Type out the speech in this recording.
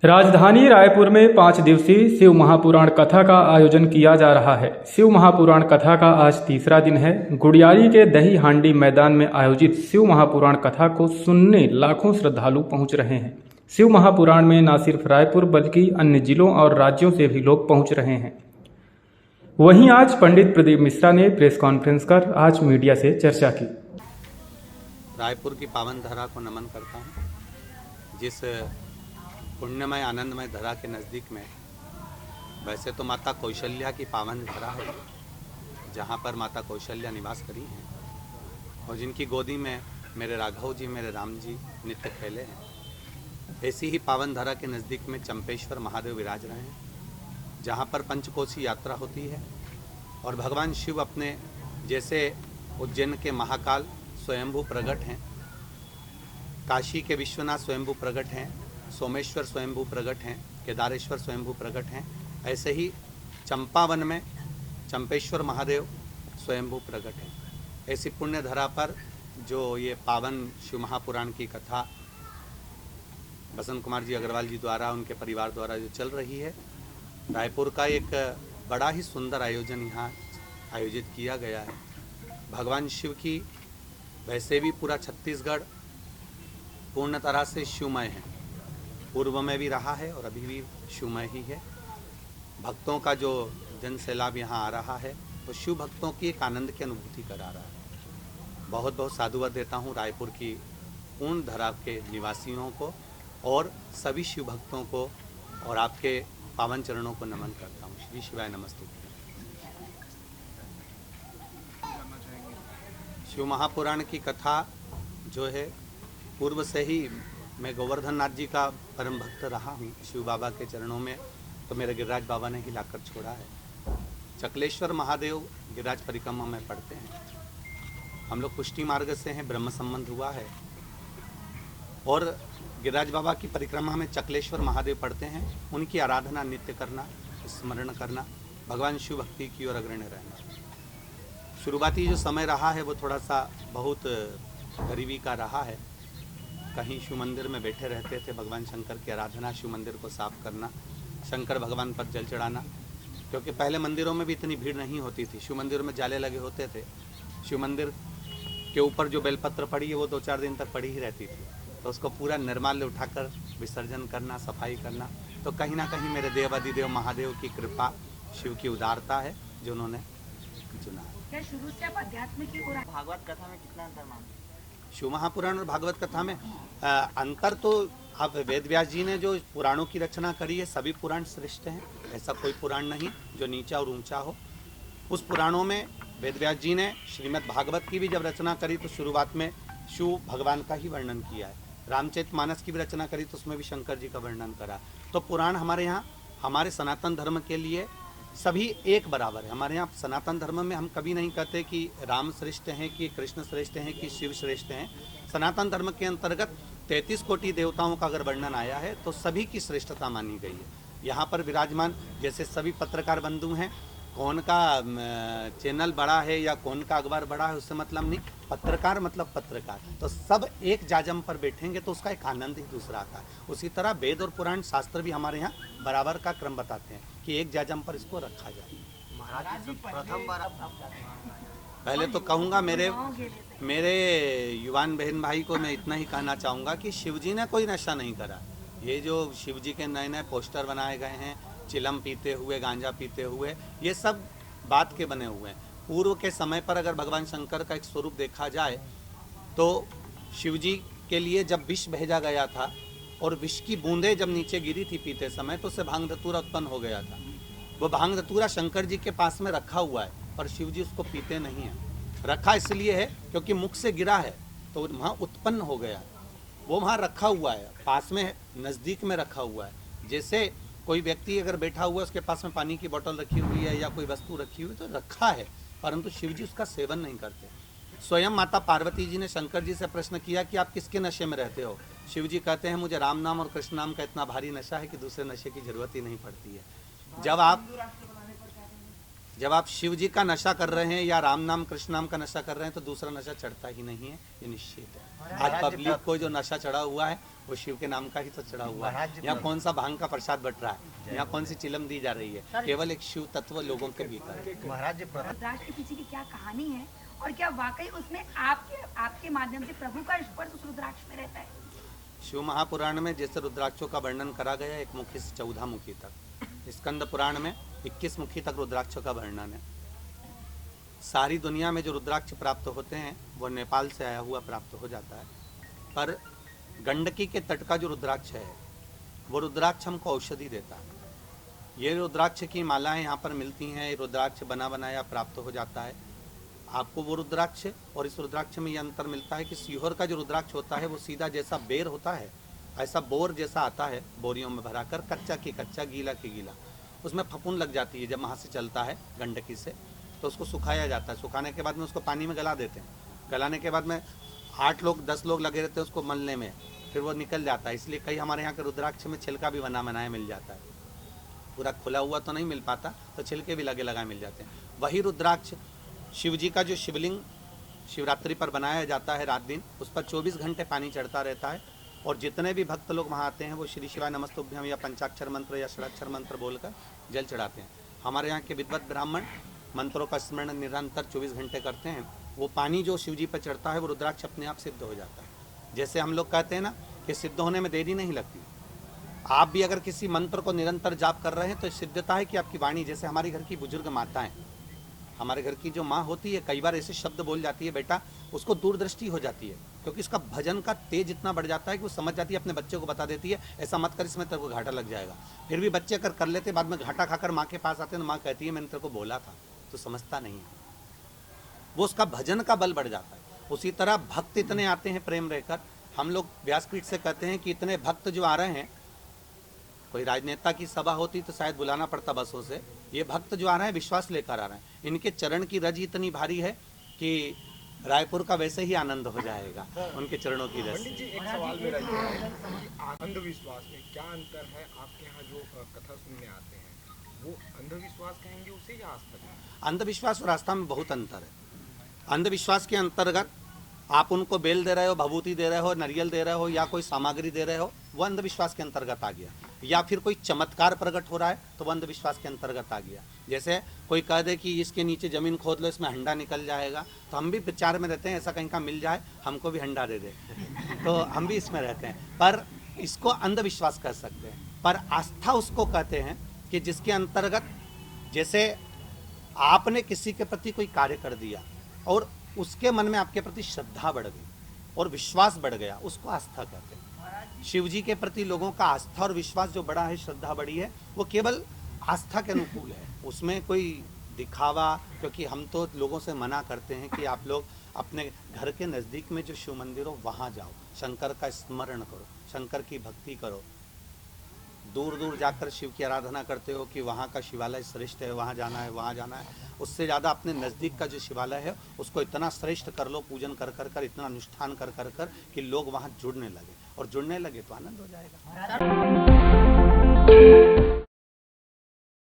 राजधानी रायपुर में 5 दिवसीय शिव महापुराण कथा का आयोजन किया जा रहा है। शिव महापुराण कथा का आज तीसरा दिन है। गुड़ियारी के दही हांडी मैदान में आयोजित शिव महापुराण कथा को सुनने लाखों श्रद्धालु पहुंच रहे हैं। शिव महापुराण में न सिर्फ रायपुर बल्कि अन्य जिलों और राज्यों से भी लोग पहुंच रहे हैं। वहीं आज पंडित प्रदीप मिश्रा ने प्रेस कॉन्फ्रेंस कर आज मीडिया से चर्चा की। रायपुर की पावन धरा को नमन करता हूँ, जिस पुण्यमय आनंदमय धरा के नज़दीक में वैसे तो माता कौशल्या की पावन धरा है, जहाँ पर माता कौशल्या निवास करी हैं और जिनकी गोदी में मेरे राघव जी, मेरे राम जी नित्य खेले हैं। ऐसी ही पावन धरा के नज़दीक में चंपेश्वर महादेव विराज रहे हैं, जहाँ पर पंचकोशी यात्रा होती है और भगवान शिव अपने जैसे उज्जैन के महाकाल स्वयंभू प्रकट हैं, काशी के विश्वनाथ स्वयंभू प्रकट हैं, सोमेश्वर स्वयंभू प्रकट हैं, केदारेश्वर स्वयंभू प्रकट हैं, ऐसे ही चंपावन में चंपेश्वर महादेव स्वयंभू प्रकट हैं। ऐसी पुण्य धरा पर जो ये पावन शिव महापुराण की कथा बसंत कुमार जी अग्रवाल जी द्वारा, उनके परिवार द्वारा जो चल रही है, रायपुर का एक बड़ा ही सुंदर आयोजन यहाँ आयोजित किया गया है। भगवान शिव की वैसे भी पूरा छत्तीसगढ़ पूर्ण तरह से शिवमय है, पूर्व में भी रहा है और अभी भी शिवमय ही है। भक्तों का जो जन सैलाब यहाँ आ रहा है वो शिव भक्तों की एक आनंद की अनुभूति करा रहा है। बहुत बहुत साधुवाद देता हूँ रायपुर की पूर्ण धरा के निवासियों को और सभी शिव भक्तों को, और आपके पावन चरणों को नमन करता हूँ। श्री शिवाय नमस्ते। शिव महापुराण की कथा जो है, पूर्व से ही मैं गोवर्धन नाथ जी का परम भक्त रहा हूँ। शिव बाबा के चरणों में तो मेरे गिरिराज बाबा ने ही लाकर छोड़ा है। चकलेश्वर महादेव गिरिराज परिक्रमा में पढ़ते हैं। हम लोग पुष्टि मार्ग से हैं, ब्रह्म संबंध हुआ है और गिरिराज बाबा की परिक्रमा में चकलेश्वर महादेव पढ़ते हैं। उनकी आराधना नित्य करना, स्मरण करना, भगवान शिव भक्ति की ओर अग्रणी रहना। शुरुआती जो समय रहा है वो थोड़ा सा बहुत गरीबी का रहा है। कहीं शिव मंदिर में बैठे रहते थे, भगवान शंकर की आराधना, शिव मंदिर को साफ करना, शंकर भगवान पर जल चढ़ाना, क्योंकि पहले मंदिरों में भी इतनी भीड़ नहीं होती थी। शिव मंदिर में जाले लगे होते थे, शिव मंदिर के ऊपर जो बेलपत्र पड़ी है वो 2-4 दिन तक पड़ी ही रहती थी, तो उसको पूरा निर्माल्य उठाकर विसर्जन करना, सफाई करना। तो कहीं ना कहीं मेरे देवादिदेव महादेव की कृपा, शिव की उदारता है जो उन्होंने चुना। क्या शुरू से आप आध्यात्मिक की भागवत कथा में कितना अंतर मानते हैं? शिव महापुराण और भागवत कथा में अंतर तो, आप वेद व्यास जी ने जो पुराणों की रचना करी है, सभी पुराण श्रेष्ठ हैं। ऐसा कोई पुराण नहीं जो नीचा और ऊंचा हो। उस पुराणों में वेद व्यास जी ने श्रीमद् भागवत की भी जब रचना करी तो शुरुआत में शिव भगवान का ही वर्णन किया है। रामचरितमानस की भी रचना करी तो उसमें भी शंकर जी का वर्णन करा। तो पुराण हमारे यहाँ, हमारे सनातन धर्म के लिए सभी एक बराबर है। हमारे यहाँ सनातन धर्म में हम कभी नहीं कहते कि राम श्रेष्ठ हैं, कि कृष्ण श्रेष्ठ हैं, कि शिव श्रेष्ठ हैं। सनातन धर्म के अंतर्गत 33 कोटि देवताओं का अगर वर्णन आया है तो सभी की श्रेष्ठता मानी गई है। यहाँ पर विराजमान जैसे सभी पत्रकार बंधु हैं, कौन का चैनल बड़ा है या कौन का अखबार बड़ा है उससे मतलब नहीं, पत्रकार मतलब पत्रकार। तो सब एक जाजम पर बैठेंगे तो उसका एक आनंद ही दूसरा आता है। उसी तरह वेद और पुराण शास्त्र भी हमारे यहाँ बराबर का क्रम बताते हैं कि एक जाजम पर इसको रखा जाए। महाराज जी प्रथम बार पहले तो कहूँगा मेरे युवान बहन भाई को मैं इतना ही कहना चाहूँगा कि शिवजी ने कोई नशा नहीं करा। ये जो शिवजी के नए नए पोस्टर बनाए गए हैं, चिलम पीते हुए, गांजा पीते हुए, ये सब बात के बने हुए हैं। पूर्व के समय पर अगर भगवान शंकर का एक स्वरूप देखा जाए तो शिवजी के लिए जब विष भेजा गया था और विष की बूंदें जब नीचे गिरी थी पीते समय तो उससे भांग धतूरा उत्पन्न हो गया था। वो भांग धतूरा शंकर जी के पास में रखा हुआ है और शिवजी उसको पीते नहीं हैं। रखा इसलिए है क्योंकि मुख से गिरा है तो वहाँ उत्पन्न हो गया, वो वहाँ रखा हुआ है, पास में नज़दीक में रखा हुआ है। जैसे कोई व्यक्ति अगर बैठा हुआ है, उसके पास में पानी की बोतल रखी हुई है या कोई वस्तु रखी हुई है तो रखा है, परंतु शिवजी उसका सेवन नहीं करते। स्वयं माता पार्वती जी ने शंकर जी से प्रश्न किया कि आप किसके नशे में रहते हो? शिवजी कहते हैं मुझे राम नाम और कृष्ण नाम का इतना भारी नशा है कि दूसरे नशे की जरूरत ही नहीं पड़ती है। जब आप शिव जी का नशा कर रहे हैं या राम नाम कृष्ण नाम का नशा कर रहे हैं तो दूसरा नशा चढ़ता ही नहीं है, ये निश्चित है। आज पब्लिक को जो नशा चढ़ा हुआ है वो शिव के नाम का ही तो चढ़ा हुआ है। यहाँ कौन सा भांग का प्रसाद बट रहा है, यहाँ कौन सी चिलम दी जा रही है, केवल एक शिव तत्व लोगों के भीतर। महाराज जी रुद्राक्ष के पीछे की क्या कहानी है और क्या वाकई उसमें आपके माध्यम से प्रभु का स्पर्श उस रुद्राक्ष में रहता है? शिव महापुराण में जैसे रुद्राक्षों का वर्णन करा गया 1 मुखी से 14 मुखी तक, स्कंद पुराण में 21 मुखी तक रुद्राक्षों का वर्णन है। सारी दुनिया में जो रुद्राक्ष प्राप्त होते हैं वो नेपाल से आया हुआ प्राप्त हो जाता है, पर गंडकी के तट का जो रुद्राक्ष है वो रुद्राक्ष हमको औषधि देता है। ये रुद्राक्ष की मालाएं यहाँ पर मिलती हैं, रुद्राक्ष बना बनाया प्राप्त हो जाता है आपको वो रुद्राक्ष। और इस रुद्राक्ष में ये अंतर मिलता है कि सीहोर का जो रुद्राक्ष होता है वो सीधा जैसा बेर होता है ऐसा बोर जैसा आता है, बोरियों में भरा कर, कच्चा की कच्चा, गीला की गीला, उसमें फफूंद लग जाती है। जब वहाँ से चलता है गंडकी से तो उसको सुखाया जाता है, सुखाने के बाद में उसको पानी में गला देते हैं, गलाने के बाद में 8 लोग 10 लोग लगे रहते हैं उसको मलने में, फिर वो निकल जाता है। इसलिए कई हमारे यहाँ के रुद्राक्ष में छिलका भी बना बनाया मिल जाता है, पूरा खुला हुआ तो नहीं मिल पाता, तो छिलके भी लगे लगाए मिल जाते हैं। वही रुद्राक्ष शिव जी का जो शिवलिंग शिवरात्रि पर बनाया जाता है रात दिन, उस पर 24 घंटे पानी चढ़ता रहता है और जितने भी भक्त लोग वहाँ आते हैं वो श्री शिवाय नमस्तुभ्यम या पंचाक्षर मंत्र या षडाक्षर मंत्र बोलकर जल चढ़ाते हैं। हमारे यहाँ के विद्वत ब्राह्मण मंत्रों का स्मरण निरंतर 24 घंटे करते हैं। वो पानी जो शिव जी पर चढ़ता है वो रुद्राक्ष अपने आप सिद्ध हो जाता है। जैसे हम लोग कहते हैं ना कि सिद्ध होने में देरी नहीं लगती, आप भी अगर किसी मंत्र को निरंतर जाप कर रहे हैं तो सिद्धता है कि आपकी वाणी, जैसे हमारी घर की बुजुर्ग माताएं, हमारे घर की जो माँ होती है कई बार ऐसे शब्द बोल जाती है, बेटा उसको दूरदृष्टि हो जाती है क्योंकि इसका भजन का तेज इतना बढ़ जाता है कि वो समझ जाती है, अपने बच्चे को बता देती है ऐसा मत कर, इसमें तेरे को घाटा लग जाएगा। फिर भी बच्चे अगर कर लेते, बाद में घाटा खाकर माँ के पास आते हैं तो माँ कहती है मैंने तेरे को बोला था, तो समझता नहीं है, वो उसका भजन का बल बढ़ जाता है। उसी तरह भक्त इतने आते हैं प्रेम रहकर, हम लोग व्यासपीठ से कहते हैं कि इतने भक्त जो आ रहे हैं, कोई राजनेता की सभा होती तो शायद बुलाना पड़ता बसों से, ये भक्त जो आ रहे हैं विश्वास लेकर आ रहे हैं। इनके चरण की रज इतनी भारी है कि रायपुर का वैसे ही आनंद हो जाएगा उनके चरणों की रज। पंडित जी, एक सवाल मेरा ये है कि अंधविश्वास में क्या अंतर है? आपके यहाँ जो कथा सुनने आते हैं वो अंधविश्वास कहेंगे उसे या आस्था कहेंगे? अंधविश्वास और आस्था में बहुत अंतर है। अंधविश्वास के अंतर्गत आप उनको बेल दे रहे हो, भभूति दे रहे हो, नारियल दे रहे हो या कोई सामग्री दे रहे हो, वो अंधविश्वास के अंतर्गत आ गया। या फिर कोई चमत्कार प्रकट हो रहा है तो वो अंधविश्वास के अंतर्गत आ गया। जैसे कोई कह दे कि इसके नीचे जमीन खोद लो, इसमें हंडा निकल जाएगा, तो हम भी विचार में रहते हैं ऐसा कहीं का मिल जाए, हमको भी हंडा दे दे तो हम भी इसमें रहते हैं। पर इसको अंधविश्वास कह सकते हैं। पर आस्था उसको कहते हैं कि जिसके अंतर्गत जैसे आपने किसी के प्रति कोई कार्य कर दिया और उसके मन में आपके प्रति श्रद्धा बढ़ गई और विश्वास बढ़ गया, उसको आस्था कहते हैं। शिव जी के प्रति लोगों का आस्था और विश्वास जो बड़ा है, श्रद्धा बड़ी है, वो केवल आस्था के अनुकूल है, उसमें कोई दिखावा, क्योंकि हम तो लोगों से मना करते हैं कि आप लोग अपने घर के नज़दीक में जो शिव मंदिर हो वहाँ जाओ, शंकर का स्मरण करो, शंकर की भक्ति करो। दूर दूर जाकर शिव की आराधना करते हो कि वहाँ का शिवालय श्रेष्ठ है, वहाँ जाना है, वहाँ जाना है, उससे ज़्यादा अपने नज़दीक का जो शिवालय है उसको इतना श्रेष्ठ कर लो, पूजन कर कर कर, इतना अनुष्ठान कर कर कर कि लोग वहाँ जुड़ने लगे, और जुड़ने लगे तो आनंद हो जाएगा।